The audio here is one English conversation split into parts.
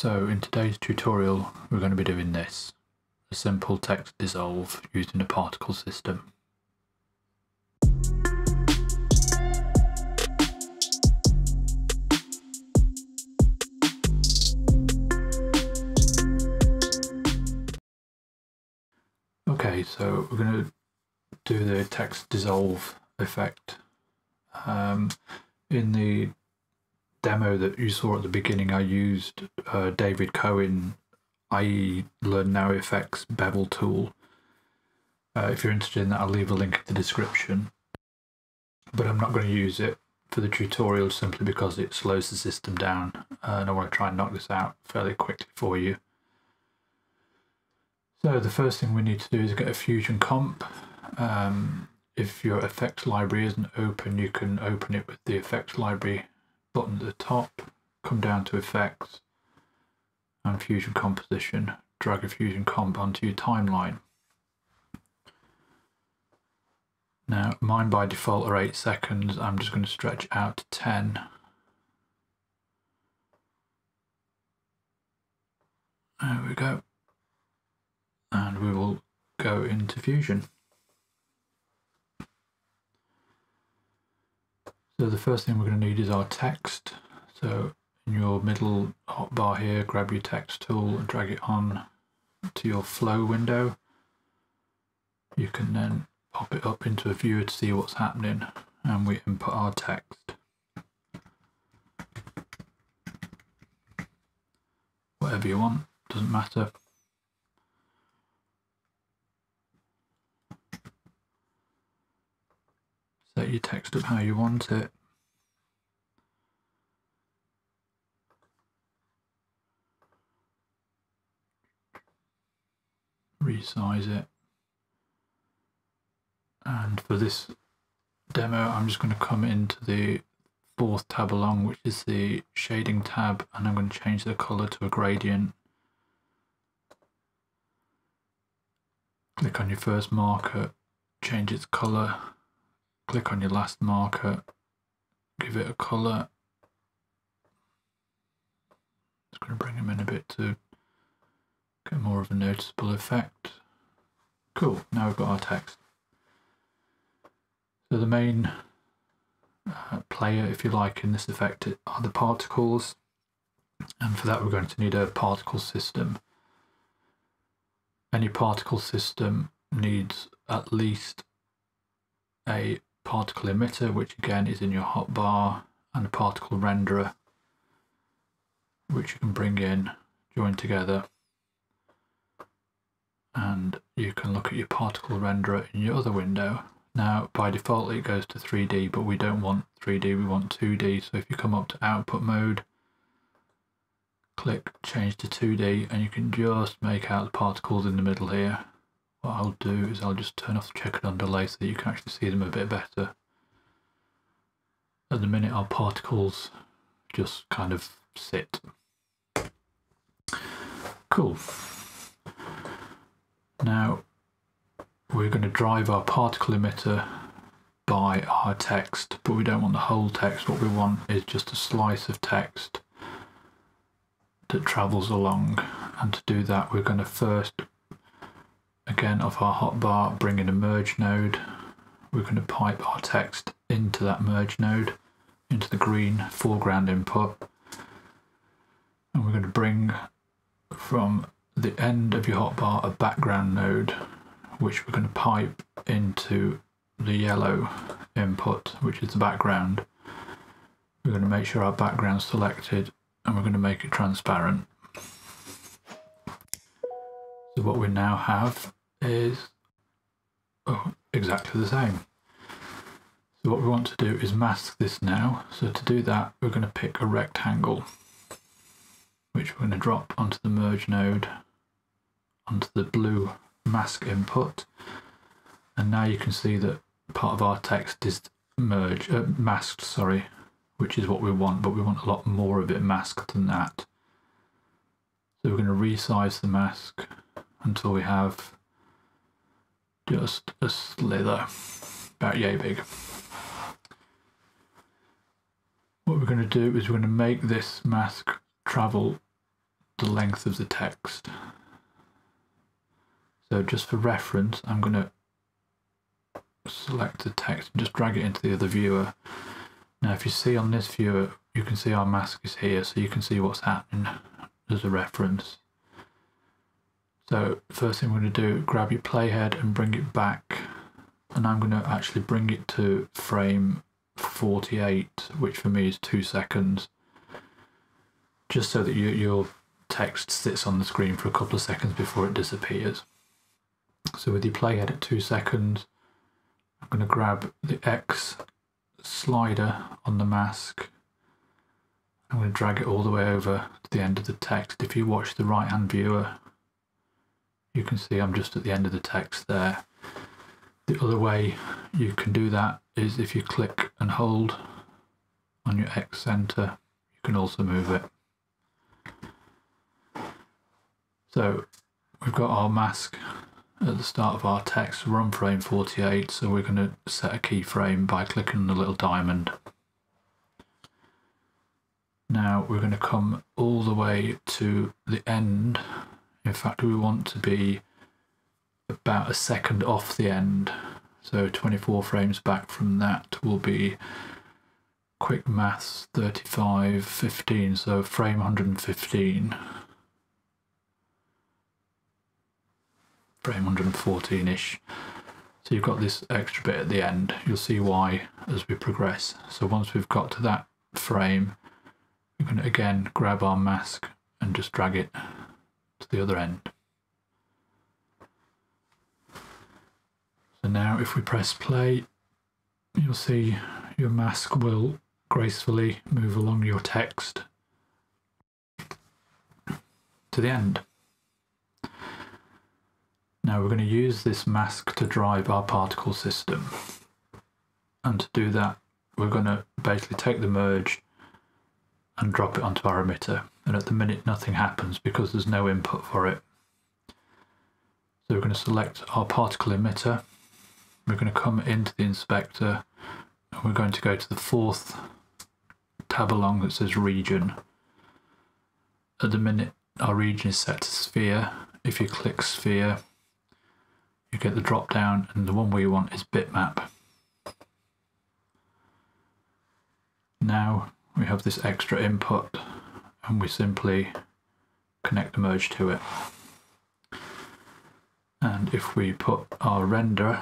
So in today's tutorial we're going to be doing this, a simple text dissolve using a particle system. Okay, so we're going to do the text dissolve effect. In the demo that you saw at the beginning, I used David Cohen IE Learn Now Effects bevel tool. If you're interested in that, I'll leave a link in the description. But I'm not going to use it for the tutorial simply because it slows the system down, and I want to try and knock this out fairly quickly for you. So the first thing we need to do is get a Fusion comp. If your effects library isn't open, you can open it with the effects library button at the top, come down to effects and Fusion composition, drag a Fusion comp onto your timeline. Now mine by default are 8 seconds, I'm just going to stretch out to 10. There we go. And we will go into Fusion. So the first thing we're going to need is our text. So in your middle hotbar here, grab your text tool and drag it on to your flow window. You can then pop it up into a viewer to see what's happening, and we input our text. Whatever you want, doesn't matter. Set your text up how you want it. Resize it. And for this demo, I'm just going to come into the 4th tab along, which is the shading tab, and I'm going to change the color to a gradient. Click on your first marker, change its color. Click on your last marker, give it a colour. Just going to bring them in a bit to get more of a noticeable effect. Cool, now we've got our text. So the main player, if you like, in this effect are the particles, and for that we're going to need a particle system. Any particle system needs at least a particle emitter, which again is in your hotbar, and a particle renderer, which you can bring in, join together, and you can look at your particle renderer in your other window. Now by default it goes to 3D, but we don't want 3D, we want 2D. So if you come up to output mode, click change to 2D, and you can just make out the particles in the middle here. What I'll do is I'll just turn off the checkered underlay so that you can actually see them a bit better. At the minute our particles just kind of sit. Cool. Now we're going to drive our particle emitter by our text, but we don't want the whole text. What we want is just a slice of text that travels along, and to do that we're going to first, again off our hotbar, bring in a merge node. We're going to pipe our text into that merge node, into the green foreground input, and we're going to bring from the end of your hotbar a background node, which we're going to pipe into the yellow input, which is the background. We're going to make sure our background's selected, and we're going to make it transparent. So what we now have is exactly the same. So what we want to do is mask this now. So to do that, we're going to pick a rectangle, which we're going to drop onto the merge node, onto the blue mask input, and now you can see that part of our text is masked, sorry, which is what we want, but we want a lot more of it masked than that. So we're going to resize the mask until we have just a slither about yay big. What we're going to do is we're going to make this mask travel the length of the text. So just for reference, I'm going to select the text and just drag it into the other viewer. Now if you see on this viewer, you can see our mask is here, so you can see what's happening as a reference. So first thing we're going to do, grab your playhead and bring it back, and I'm going to actually bring it to frame 48, which for me is 2 seconds, just so that your text sits on the screen for a couple of seconds before it disappears. So with your playhead at 2 seconds, I'm going to grab the X slider on the mask. I'm going to drag it all the way over to the end of the text. If you watch the right hand viewer, you can see I'm just at the end of the text there. The other way you can do that is if you click and hold on your X center, you can also move it. So we've got our mask at the start of our text. We're on frame 48, so we're going to set a keyframe by clicking on the little diamond. Now we're going to come all the way to the end. In fact, we want to be about a second off the end. So 24 frames back from that will be, quick maths, 35, 15, so frame 115. Frame 114-ish. So you've got this extra bit at the end. You'll see why as we progress. So once we've got to that frame, we're going to again grab our mask and just drag it to the other end. So now if we press play, you'll see your mask will gracefully move along your text to the end. Now we're going to use this mask to drive our particle system, and to do that we're going to basically take the merge and drop it onto our emitter, and at the minute nothing happens because there's no input for it. So we're going to select our particle emitter, we're going to come into the inspector, and we're going to go to the 4th tab along that says region. At the minute our region is set to sphere. If you click sphere, you get the drop down, and the one we want is bitmap. Now we have this extra input, and we simply connect the merge to it. And if we put our render,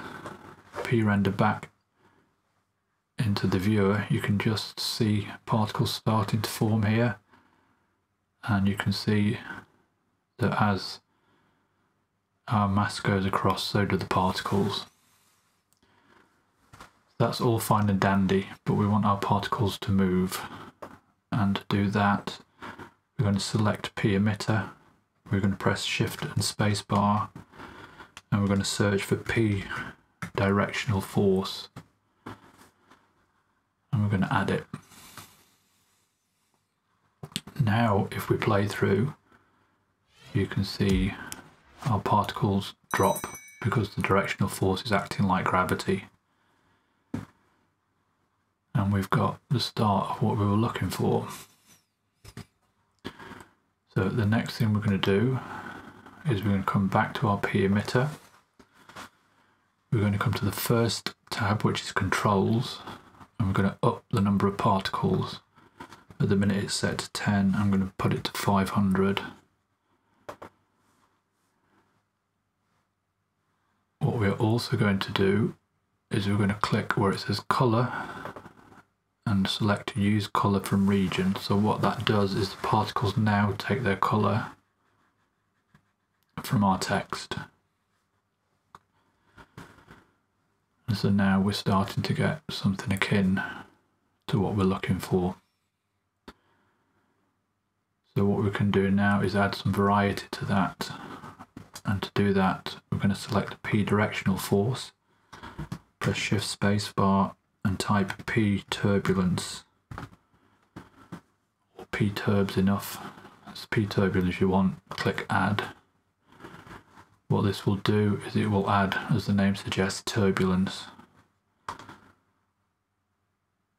p-render back into the viewer, you can just see particles starting to form here, and you can see that as our mask goes across, so do the particles. That's all fine and dandy, but we want our particles to move. And to do that, we're going to select P emitter, we're going to press Shift and Space bar, and we're going to search for P directional force, and we're going to add it. Now if we play through, you can see our particles drop because the directional force is acting like gravity. And we've got the start of what we were looking for. So the next thing we're going to do is we're going to come back to our P emitter. We're going to come to the first tab, which is controls, and we're going to up the number of particles. At the minute it's set to 10, I'm going to put it to 500. What we're also going to do is we're going to click where it says colour and select use colour from region. So what that does is the particles now take their colour from our text. And so now we're starting to get something akin to what we're looking for. So what we can do now is add some variety to that. And to do that, we're going to select P directional force, press Shift Space bar, and type P turbulence, or P turbs enough. It's P turbulence you want. Click add. What this will do is it will add, as the name suggests, turbulence.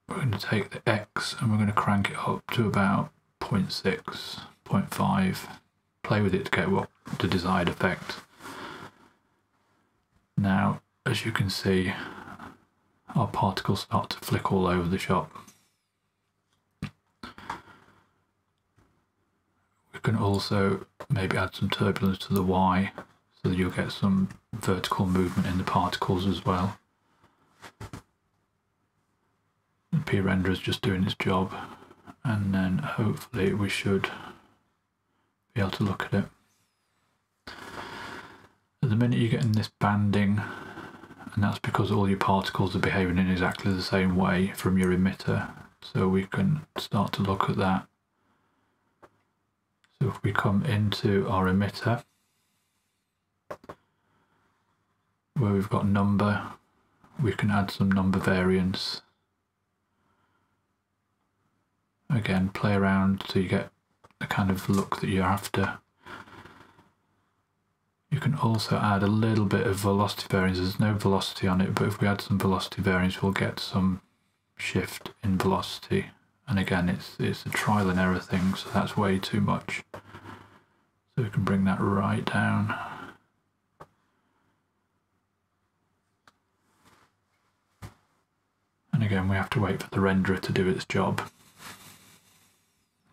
We're going to take the X and we're going to crank it up to about 0.6, 0.5. play with it to get the desired effect. Now, as you can see, our particles start to flick all over the shop. We can also maybe add some turbulence to the Y so that you'll get some vertical movement in the particles as well. The P-render is just doing its job, and then hopefully we should be able to look at it. At the minute you're getting this banding, and that's because all your particles are behaving in exactly the same way from your emitter, so we can start to look at that. So if we come into our emitter, where we've got number, we can add some number variance. Again, play around so you get the kind of look that you're after. You can also add a little bit of velocity variance. There's no velocity on it, but if we add some velocity variance, we'll get some shift in velocity. And again, it's a trial and error thing, so that's way too much. So we can bring that right down. And again, we have to wait for the renderer to do its job.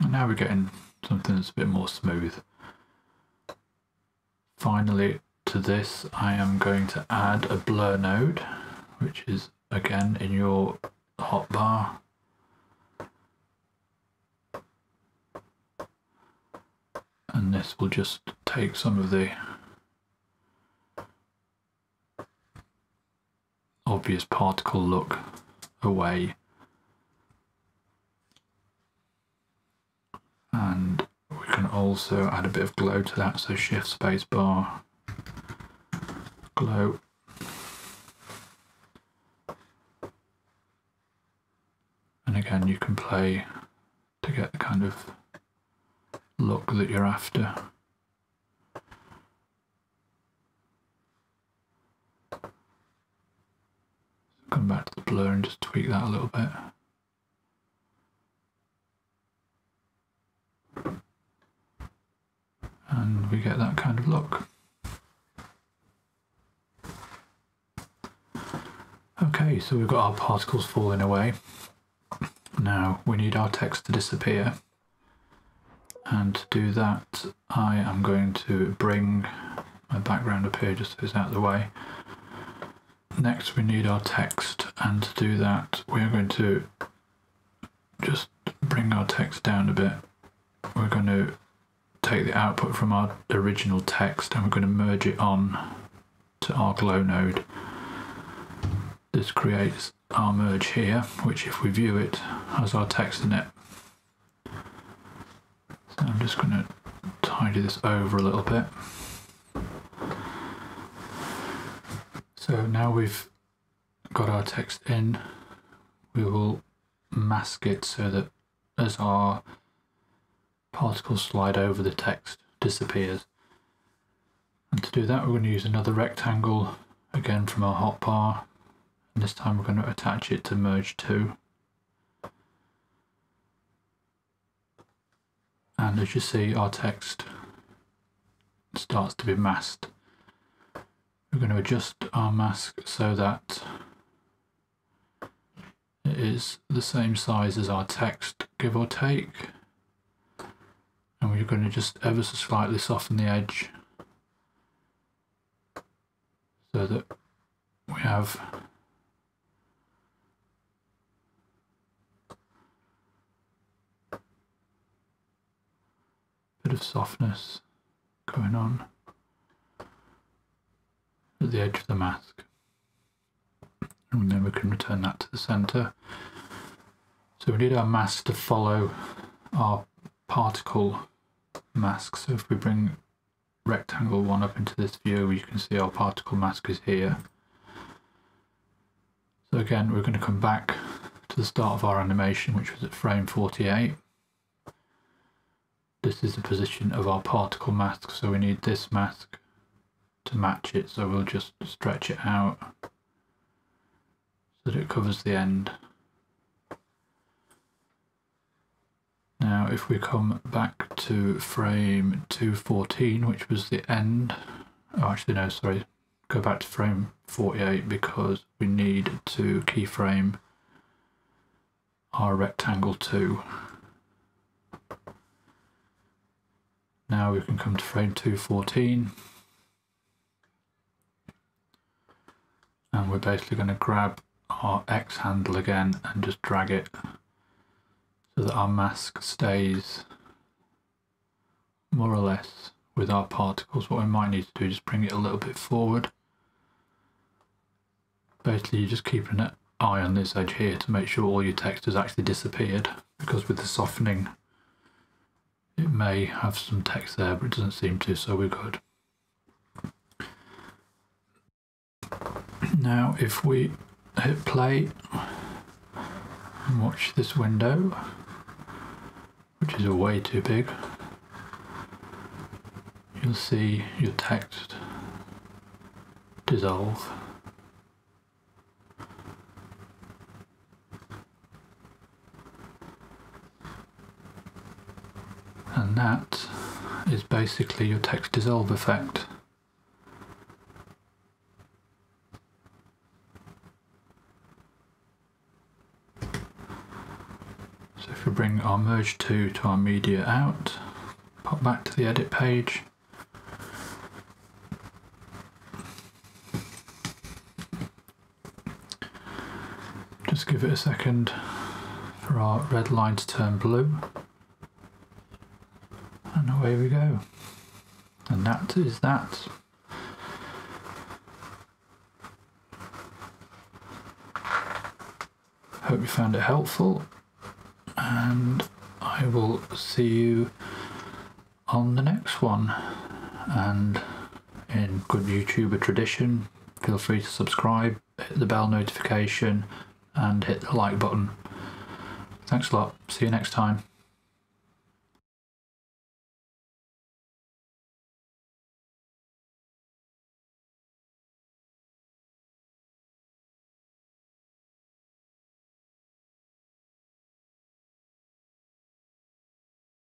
And now we're getting something that's a bit more smooth. Finally, to this, I am going to add a blur node, which is again in your hotbar. And this will just take some of the obvious particle look away. And we can also add a bit of glow to that, so shift space bar, glow. And again, you can play to get the kind of look that you're after. Come back to the blur and just tweak that a little bit. And we get that kind of look. Okay, so we've got our particles falling away. Now we need our text to disappear. And to do that, I am going to bring my background up here just so it's out of the way. Next we need our text, and to do that we are going to just bring our text down a bit. We're going to take the output from our original text and we're going to merge it on to our glow node. This creates our merge here, which if we view it has our text in it. So I'm just going to tidy this over a little bit. So now we've got our text in, we will mask it so that as our particles slide over, the text disappears. And to do that, we're going to use another rectangle, again from our hotbar, and this time we're going to attach it to merge 2. And as you see, our text starts to be masked. We're going to adjust our mask so that it is the same size as our text, give or take. And we're going to just ever so slightly soften the edge so that we have a bit of softness going on at the edge of the mask. And then we can return that to the center. So we need our mask to follow our particle mask. So if we bring rectangle 1 up into this view, you can see our particle mask is here. So again, we're going to come back to the start of our animation, which was at frame 48. This is the position of our particle mask, so we need this mask to match it, so we'll just stretch it out so that it covers the end. Now if we come back to frame 214, which was the end, oh actually no, sorry, go back to frame 48 because we need to keyframe our rectangle 2. Now we can come to frame 214 and we're basically going to grab our X handle again and just drag it so that our mask stays more or less with our particles. What we might need to do is just bring it a little bit forward. Basically you're just keeping an eye on this edge here to make sure all your text has actually disappeared, because with the softening it may have some text there but it doesn't seem to, so we're good. Now if we hit play and watch this window, which is way too big, you'll see your text dissolve. And that is basically your text dissolve effect. So if we bring our merge to our media out, pop back to the edit page, just give it a second for our red line to turn blue, and away we go. And that is that. Hope you found it helpful, and I will see you on the next one. And in good YouTuber tradition, feel free to subscribe, hit the bell notification and hit the like button. Thanks a lot. See you next time.